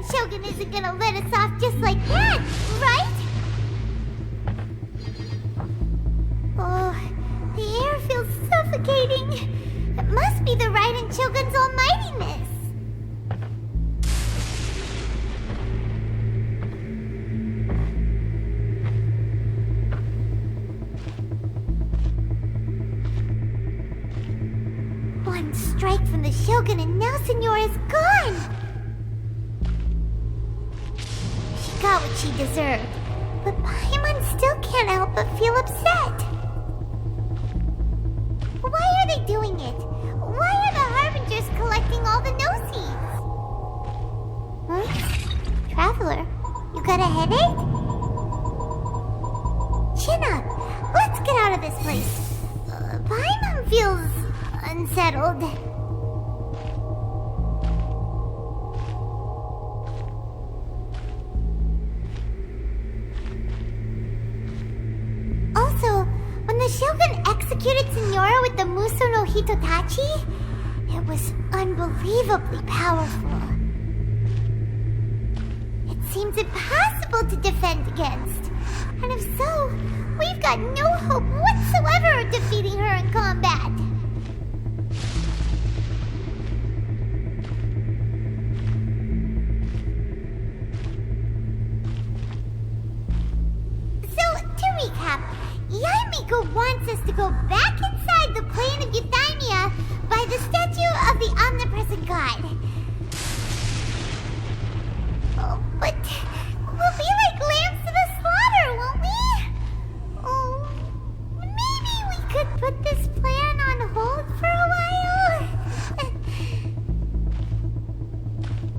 Raiden Shogun isn't gonna let us off just like that, right? Oh, the air feels suffocating. It must be the Raiden Shogun's almightiness. One strike from the Shogun and now Signora's gone! She got what she deserved, but Paimon still can't help but feel upset. Why are they doing it? Why are the Harbingers collecting all the no-seeds? Huh? Traveler, you got a headache? Chin up! Let's get out of this place. Paimon feels unsettled. Also, when the Shogun executed Signora with the Muso no Hitotachi, it was unbelievably powerful. It seems impossible to defend against. And if so, we've got no hope whatsoever of defeating her in combat. Recap. Yaimiko wants us to go back inside the plane of Euthymia by the statue of the omnipresent god. Oh, but we'll be like lambs to the slaughter, won't we? Oh, maybe we could put this plan on hold for a while?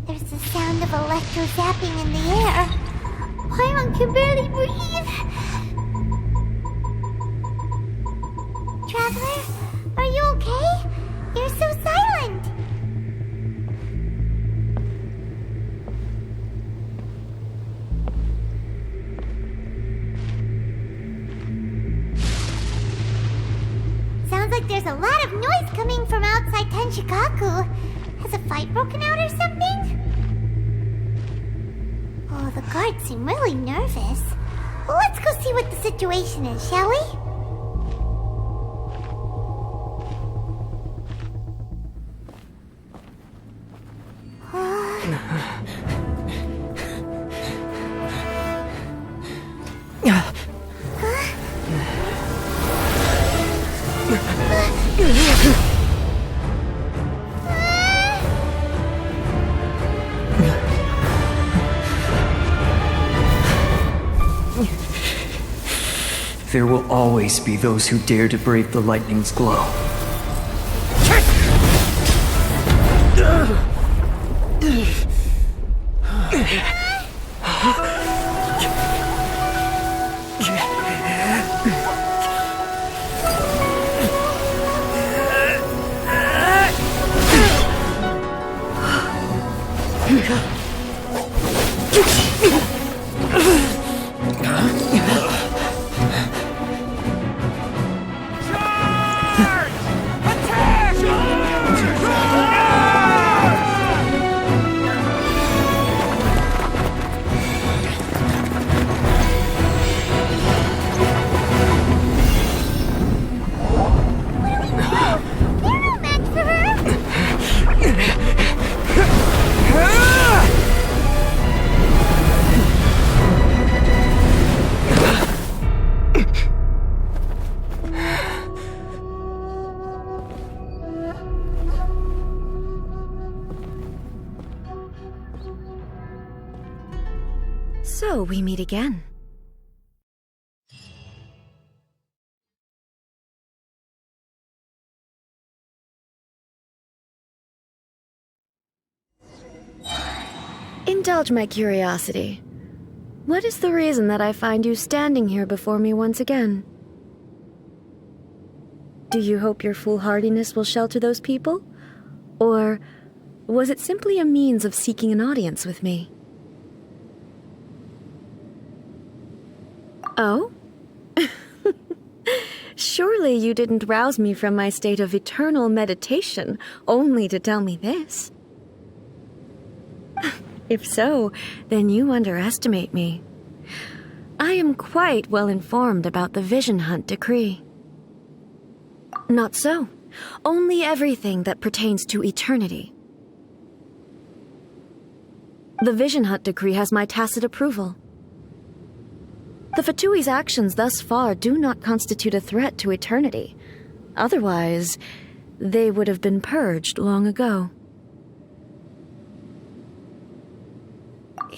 There's the sound of electro zapping in the air. Paimon can barely breathe. Traveler, are you okay? You're so silent. Sounds like there's a lot of noise coming from outside Tenshikaku. Has a fight broken out or something? Oh, the guards seem really nervous. Let's go see what the situation is, shall we? There will always be those who dare to brave the lightning's glow. So we meet again. Indulge my curiosity. What is the reason that I find you standing here before me once again? Do you hope your foolhardiness will shelter those people? Or was it simply a means of seeking an audience with me? Oh? Surely you didn't rouse me from my state of eternal meditation only to tell me this. If so, then you underestimate me. I am quite well informed about the Vision Hunt decree. Not so. Only everything that pertains to eternity. The Vision Hunt decree has my tacit approval. The Fatui's actions thus far do not constitute a threat to eternity. Otherwise, they would have been purged long ago.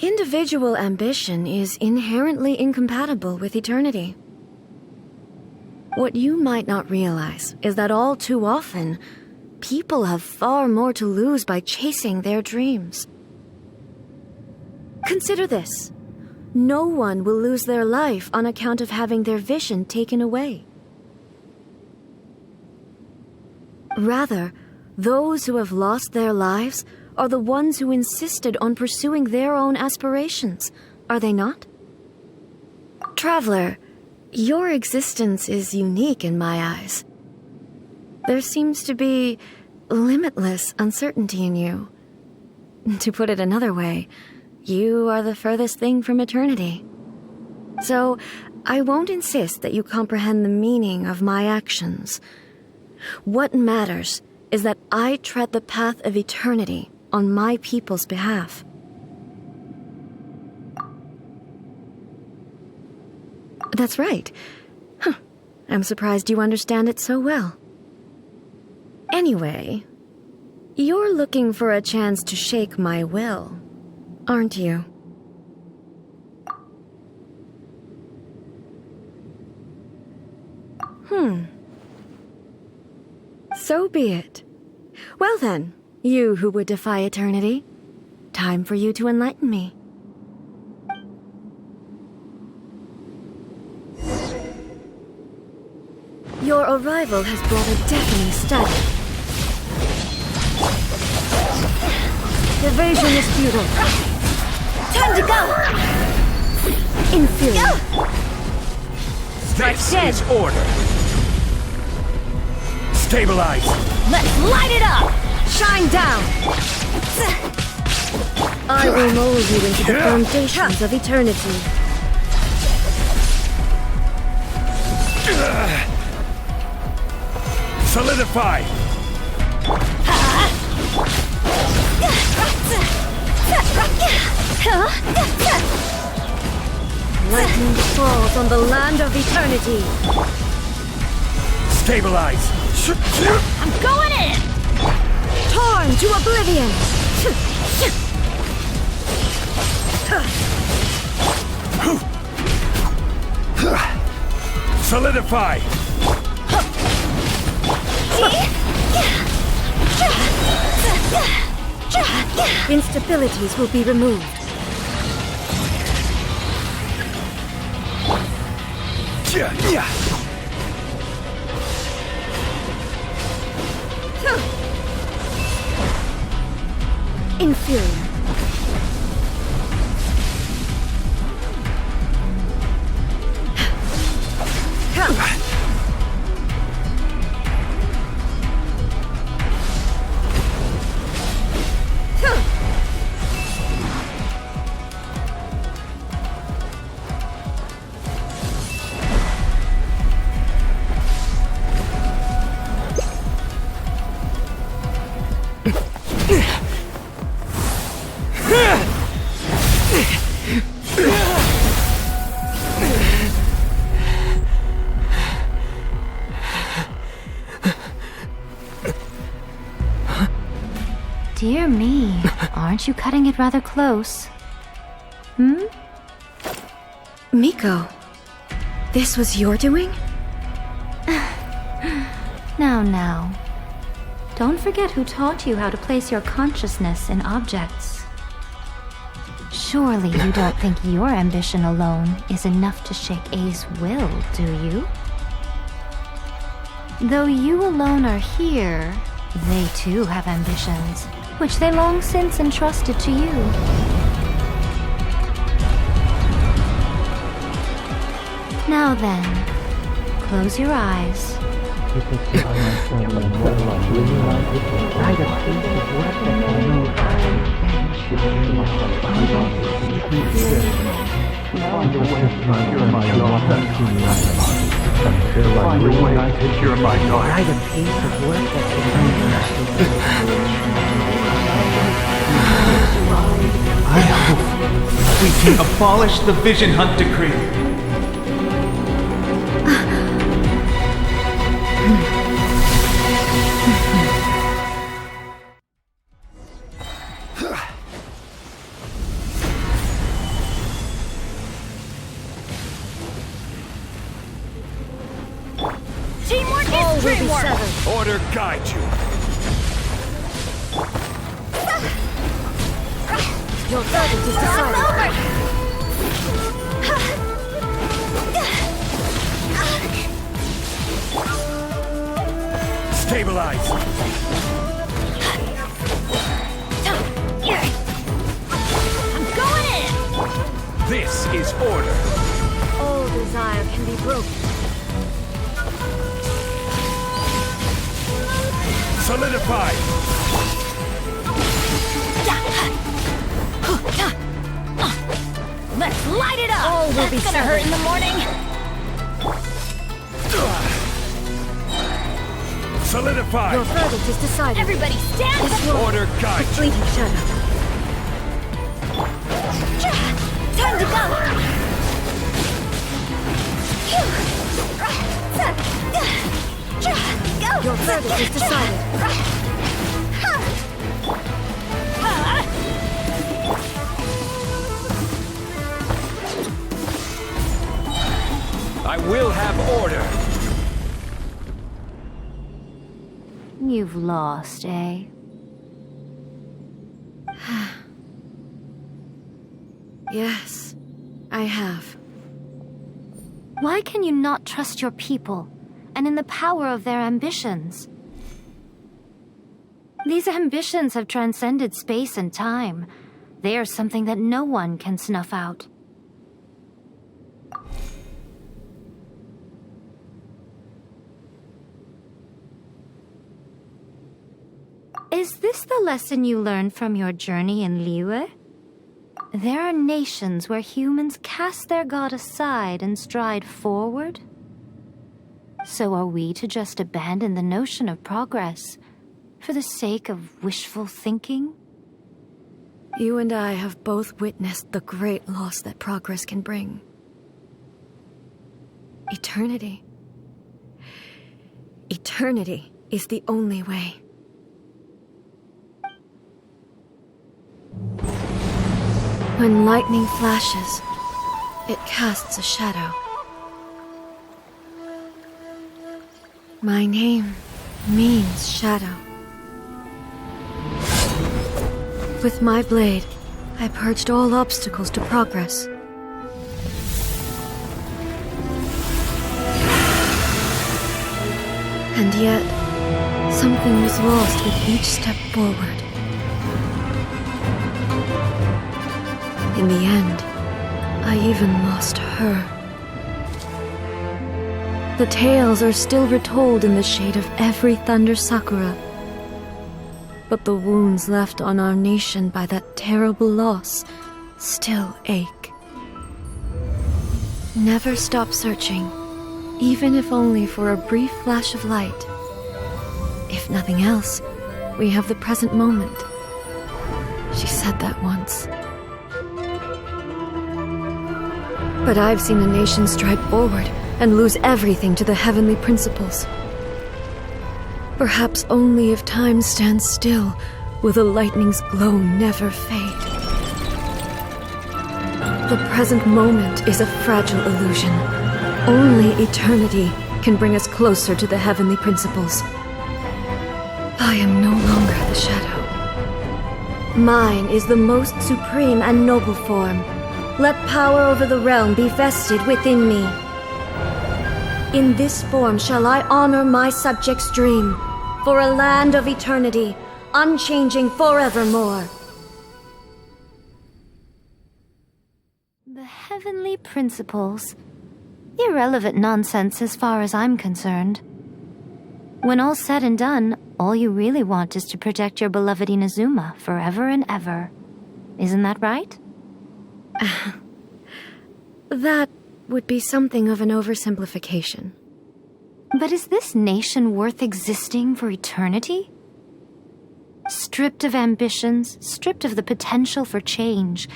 Individual ambition is inherently incompatible with eternity. What you might not realize is that all too often, people have far more to lose by chasing their dreams. Consider this. No one will lose their life on account of having their vision taken away. Rather, those who have lost their lives are the ones who insisted on pursuing their own aspirations, are they not? Traveler, your existence is unique in my eyes. There seems to be limitless uncertainty in you. To put it another way, you are the furthest thing from eternity. So, I won't insist that you comprehend the meaning of my actions. What matters is that I tread the path of eternity on my people's behalf. That's right. I'm surprised you understand it so well. Anyway, you're looking for a chance to shake my will, aren't you? So be it. Well then, you who would defy eternity, time for you to enlighten me. Your arrival has brought a deafening stagger. Evasion is futile. Time to go! Inferior. Strike dead. Order. Stabilize. Let's light it up! Shine down! I will mold you into the foundations of eternity. Solidify. Lightning falls on the land of eternity. Stabilize. I'm going in! Torn to oblivion! Solidify. Instabilities will be removed. Inferior. Dear me, aren't you cutting it rather close? Miko, this was your doing? Now. Don't forget who taught you how to place your consciousness in objects. Surely you don't think your ambition alone is enough to shake A's will, do you? Though you alone are here, they too have ambitions, which they long since entrusted to you. Now then, close your eyes. Why the pace of work that's I hope we can abolish the Vision Hunt Decree. Teamwork is dreamwork! Order guide you. Your verdict is decided. Stabilize. I'm going in! This is order. All desire can be broken. Solidify. Let's light it up! All will That's be gonna settled. hurt in the morning! Solidify. Your verdict is decided. Everybody stand up! Order guide you. Fleeting shadow. Time to go! Go! Your verdict is decided. I will have order. You've lost, eh? Yes, I have. Why can you not trust your people and in the power of their ambitions? These ambitions have transcended space and time. They are something that no one can snuff out. Is this the lesson you learned from your journey in Liyue? There are nations where humans cast their god aside and stride forward? So are we to just abandon the notion of progress for the sake of wishful thinking? You and I have both witnessed the great loss that progress can bring. Eternity. Eternity is the only way. When lightning flashes, it casts a shadow. My name means shadow. With my blade, I purged all obstacles to progress. And yet, something was lost with each step forward. In the end, I even lost her. The tales are still retold in the shade of every thunder sakura. But the wounds left on our nation by that terrible loss still ache. Never stop searching, even if only for a brief flash of light. If nothing else, we have the present moment. She said that once. But I've seen a nation stride forward and lose everything to the heavenly principles. Perhaps only if time stands still will the lightning's glow never fade. The present moment is a fragile illusion. Only eternity can bring us closer to the heavenly principles. I am no longer the shadow. Mine is the most supreme and noble form. Let power over the realm be vested within me. In this form shall I honor my subjects' dream, for a land of eternity, unchanging forevermore. The heavenly principles? Irrelevant nonsense as far as I'm concerned. When all's said and done, all you really want is to protect your beloved Inazuma forever and ever. Isn't that right? That would be something of an oversimplification. But is this nation worth existing for eternity? Stripped of ambitions, stripped of the potential for change,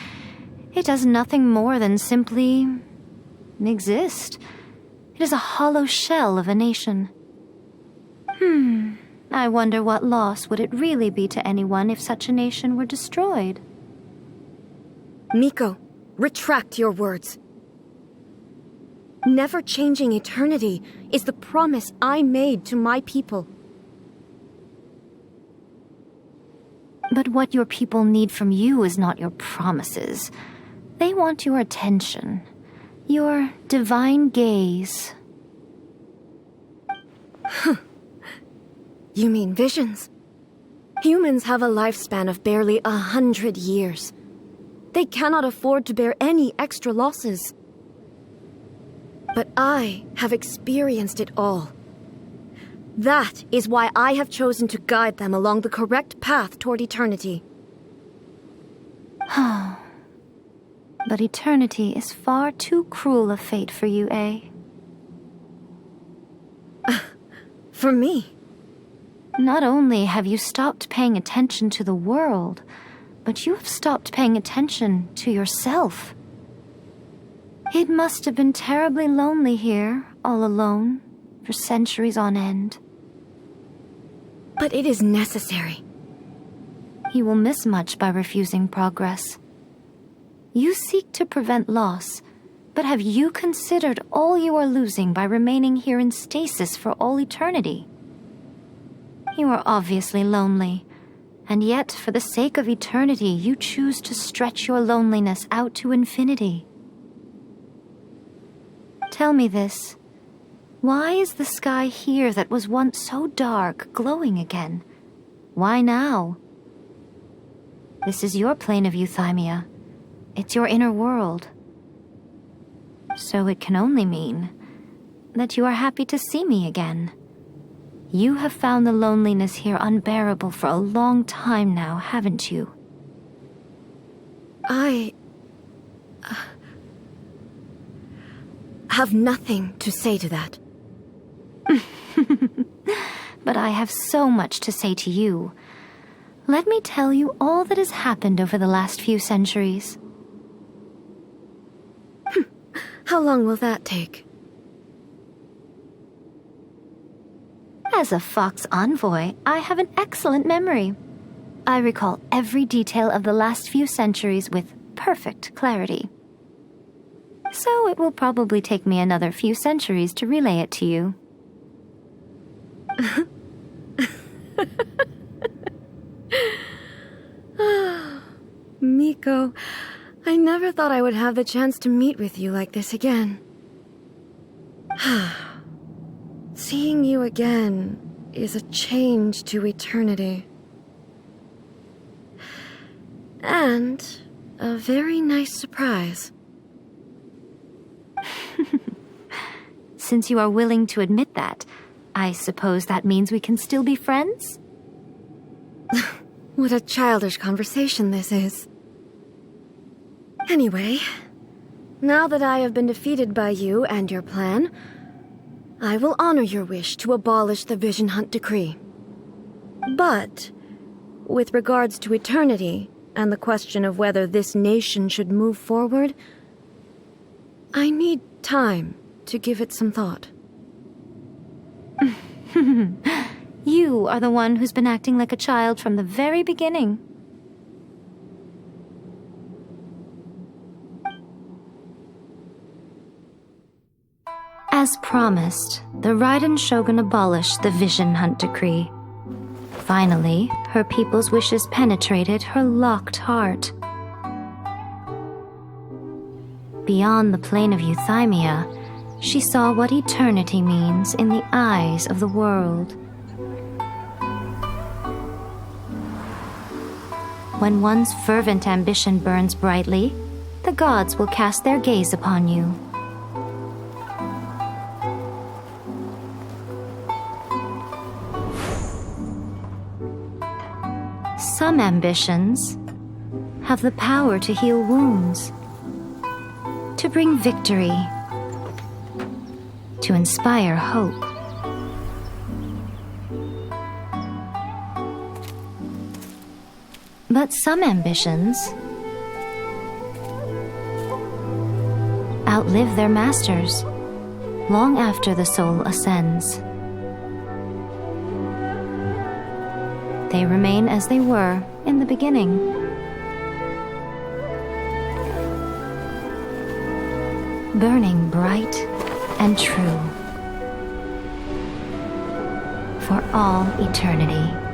it does nothing more than simply exist. It is a hollow shell of a nation. I wonder what loss would it really be to anyone if such a nation were destroyed? Miko, retract your words. Never changing eternity is the promise I made to my people. But what your people need from you is not your promises. They want your attention, your divine gaze. You mean visions? Humans have a lifespan of barely 100 years. They cannot afford to bear any extra losses. But I have experienced it all. That is why I have chosen to guide them along the correct path toward eternity. But eternity is far too cruel a fate for you, eh? For me? Not only have you stopped paying attention to the world, but you have stopped paying attention to yourself. It must have been terribly lonely here, all alone, for centuries on end. But it is necessary. You will miss much by refusing progress. You seek to prevent loss, but have you considered all you are losing by remaining here in stasis for all eternity? You are obviously lonely, and yet for the sake of eternity you choose to stretch your loneliness out to infinity. Tell me this. Why is the sky here that was once so dark glowing again? Why now? This is your plane of euthymia. It's your inner world. So it can only mean that you are happy to see me again. You have found the loneliness here unbearable for a long time now, haven't you? I have nothing to say to that. But I have so much to say to you. Let me tell you all that has happened over the last few centuries. How long will that take? As a Fox envoy, I have an excellent memory. I recall every detail of the last few centuries with perfect clarity. So it will probably take me another few centuries to relay it to you. Miko, I never thought I would have the chance to meet with you like this again. Seeing you again is a change to eternity. And a very nice surprise. Since you are willing to admit that, I suppose that means we can still be friends? What a childish conversation this is. Anyway, now that I have been defeated by you and your plan, I will honor your wish to abolish the Vision Hunt Decree. But, with regards to eternity and the question of whether this nation should move forward, I need time to give it some thought. You are the one who's been acting like a child from the very beginning. As promised, the Raiden Shogun abolished the Vision Hunt Decree. Finally, her people's wishes penetrated her locked heart. Beyond the plane of euthymia, she saw what eternity means in the eyes of the world. When one's fervent ambition burns brightly, the gods will cast their gaze upon you. Some ambitions have the power to heal wounds, to bring victory, to inspire hope. But some ambitions outlive their masters long after the soul ascends. They remain as they were in the beginning. Burning bright and true for all eternity.